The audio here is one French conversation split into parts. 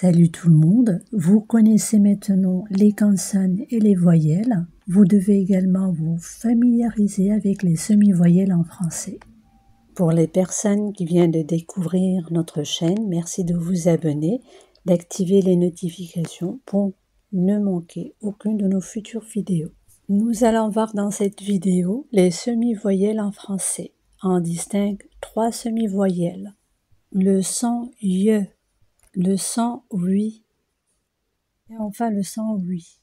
Salut tout le monde, vous connaissez maintenant les consonnes et les voyelles. Vous devez également vous familiariser avec les semi-voyelles en français. Pour les personnes qui viennent de découvrir notre chaîne, merci de vous abonner, d'activer les notifications pour ne manquer aucune de nos futures vidéos. Nous allons voir dans cette vidéo les semi-voyelles en français. On distingue 3 semi-voyelles. Le son YE, le son oui et enfin le son oui.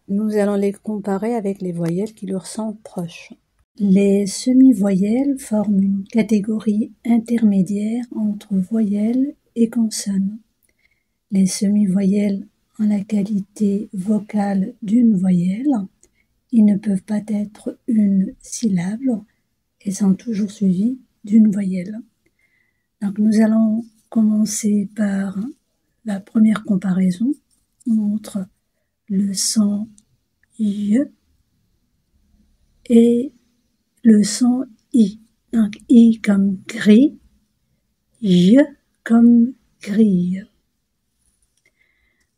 Nous allons les comparer avec les voyelles qui leur sont proches. Les semi-voyelles forment une catégorie intermédiaire entre voyelles et consonnes. Les semi-voyelles ont la qualité vocale d'une voyelle. Ils ne peuvent pas être une syllabe et sont toujours suivis d'une voyelle. Donc nous allons commencer par la première comparaison entre le son Y et le son I. Donc I comme gris, Y comme grille.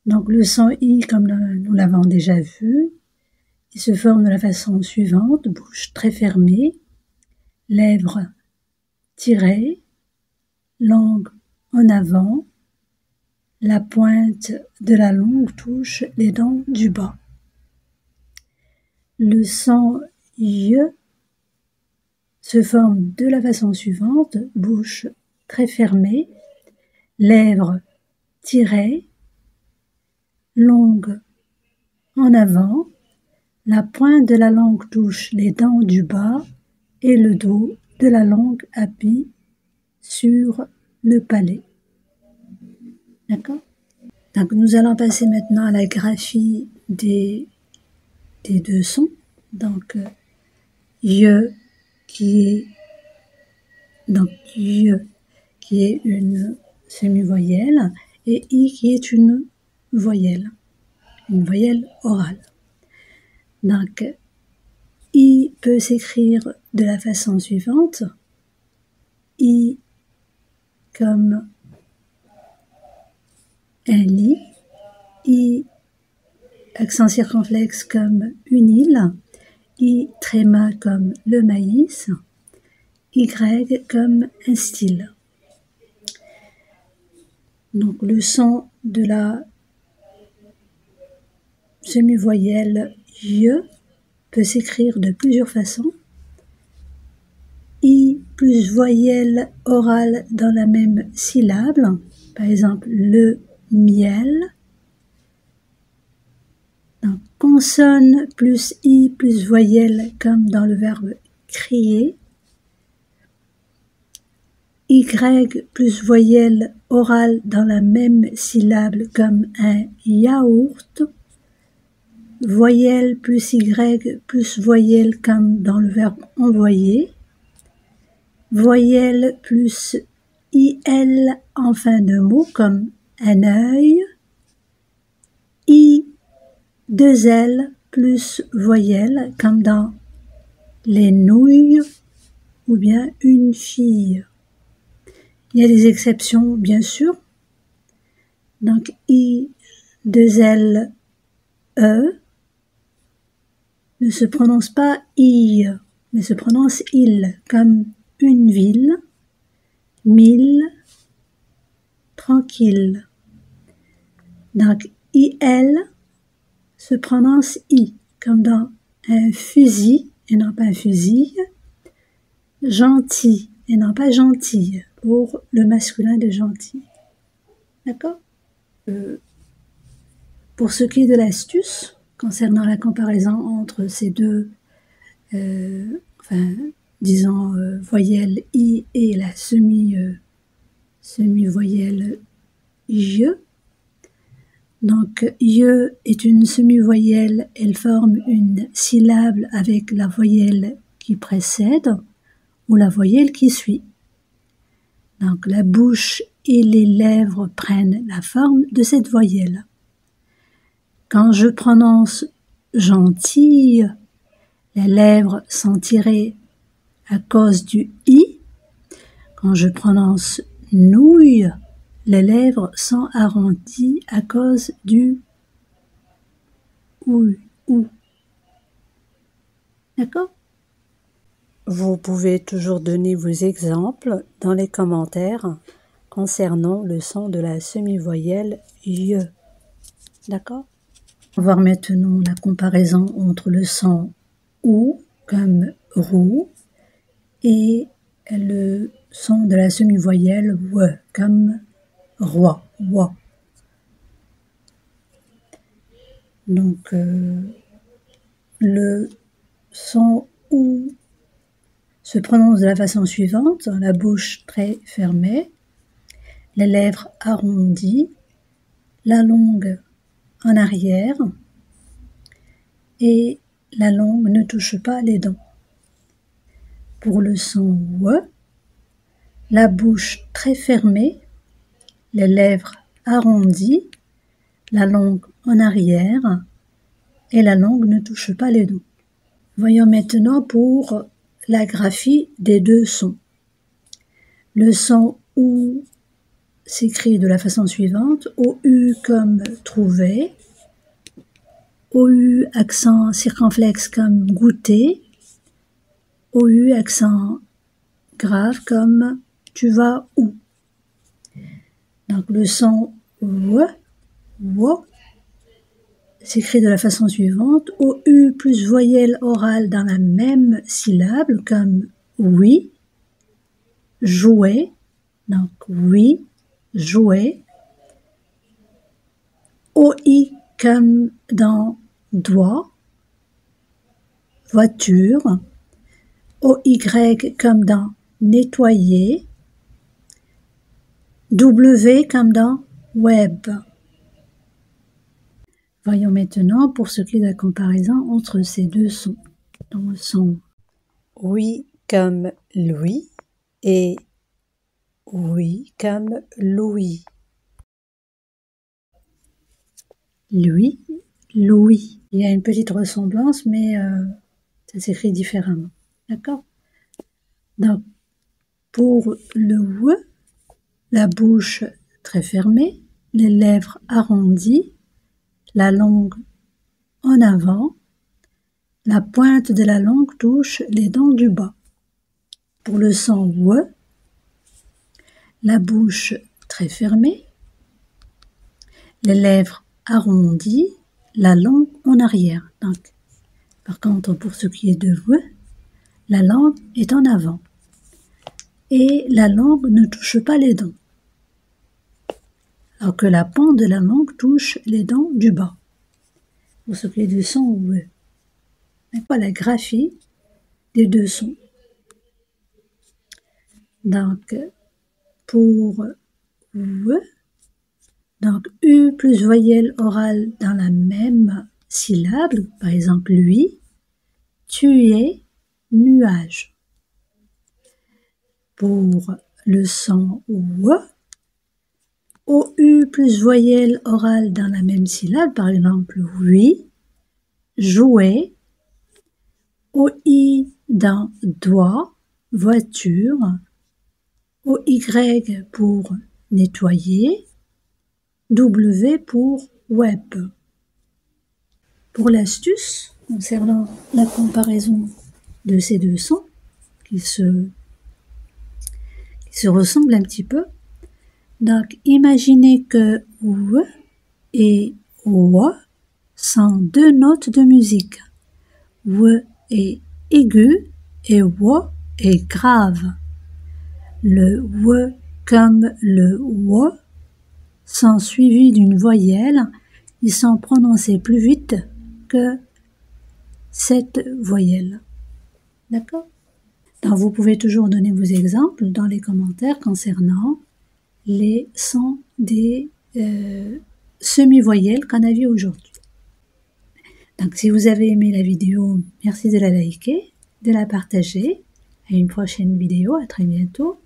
Donc le son I, comme nous l'avons déjà vu, il se forme de la façon suivante: bouche très fermée, lèvres tirées, langue en avant, la pointe de la langue touche les dents du bas. Le son Y se forme de la façon suivante: bouche très fermée, lèvres tirées, langue en avant, la pointe de la langue touche les dents du bas et le dos de la langue appuie sur le palais. D'accord? Donc nous allons passer maintenant à la graphie des deux sons. Donc Y qui est une semi-voyelle et I qui est une voyelle orale. Donc I peut s'écrire de la façon suivante: I comme un lit, I accent circonflexe comme une île, I tréma comme le maïs, Y comme un style. Donc le son de la semi-voyelle Y peut s'écrire de plusieurs façons. I plus voyelle orale dans la même syllabe, par exemple le miel. Donc, consonne plus I plus voyelle comme dans le verbe crier. Y plus voyelle orale dans la même syllabe comme un yaourt. Voyelle plus Y plus voyelle comme dans le verbe envoyer. Voyelle plus IL en fin de mot comme un œil. I 2L plus voyelle comme dans les nouilles ou bien une fille. Il y a des exceptions bien sûr. Donc I 2L E ne se prononce pas I, mais se prononce il, comme une ville, mille, tranquille. Donc IL se prononce I, comme dans un fusil et non pas un fusil, gentil et non pas gentille, pour le masculin de gentil. D'accord? Pour ce qui est de l'astuce, concernant la comparaison entre ces deux, voyelle I et la semi-voyelle Y. Donc, Y est une semi-voyelle, elle forme une syllabe avec la voyelle qui précède ou la voyelle qui suit. Donc, la bouche et les lèvres prennent la forme de cette voyelle. Quand je prononce gentille, les lèvres sont tirées à cause du I. Quand je prononce nouille, les lèvres sont arrondies à cause du ou. D'accord? Vous pouvez toujours donner vos exemples dans les commentaires concernant le son de la semi-voyelle je. D'accord? On va voir maintenant la comparaison entre le son ou comme roux et le son de la semi-voyelle we comme roi, wa. Donc le son ou se prononce de la façon suivante, la bouche très fermée, les lèvres arrondies, la langue en arrière et la langue ne touche pas les dents. Pour le son we, la bouche très fermée, les lèvres arrondies, la langue en arrière et la langue ne touche pas les dents. Voyons maintenant pour la graphie des deux sons. Le son OU s'écrit de la façon suivante, OU comme trouver, OU accent circonflexe comme goûter, OU accent grave comme tu vas où. Donc le son wo s'écrit de la façon suivante, OU plus voyelle orale dans la même syllabe comme oui, jouer, donc oui, jouer, OI comme dans doigt, voiture, OY comme dans nettoyer, W comme dans web. Voyons maintenant pour ce qui est de la comparaison entre ces deux sons. Donc le son oui comme Louis et oui comme Louis. Lui, Louis. Il y a une petite ressemblance, mais ça s'écrit différemment. D'accord? Donc, pour le W, la bouche très fermée, les lèvres arrondies, la langue en avant, la pointe de la langue touche les dents du bas. Pour le son W, la bouche très fermée, les lèvres arrondies, la langue en arrière. Donc, par contre, pour ce qui est de W, la langue est en avant et la langue ne touche pas les dents, alors que la pointe de la langue touche les dents du bas. Pour ce qui est du son W. Voilà la graphie des deux sons. Donc, pour W, donc U plus voyelle orale dans la même syllabe, par exemple lui, tu es, nuage. Pour le son W, OU plus voyelle orale dans la même syllabe, par exemple oui, jouer, OI dans doigt, voiture, OY pour nettoyer, W pour web. Pour l'astuce concernant la comparaison de ces deux sons qui se ressemblent un petit peu, donc imaginez que W et W sont deux notes de musique. W est aigu et W est grave. Le W comme le W sont suivis d'une voyelle, ils sont prononcés plus vite que cette voyelle. D'accord? Donc vous pouvez toujours donner vos exemples dans les commentaires concernant les sons des semi-voyelles qu'on a vues aujourd'hui. Donc si vous avez aimé la vidéo, merci de la liker, de la partager. À une prochaine vidéo, à très bientôt.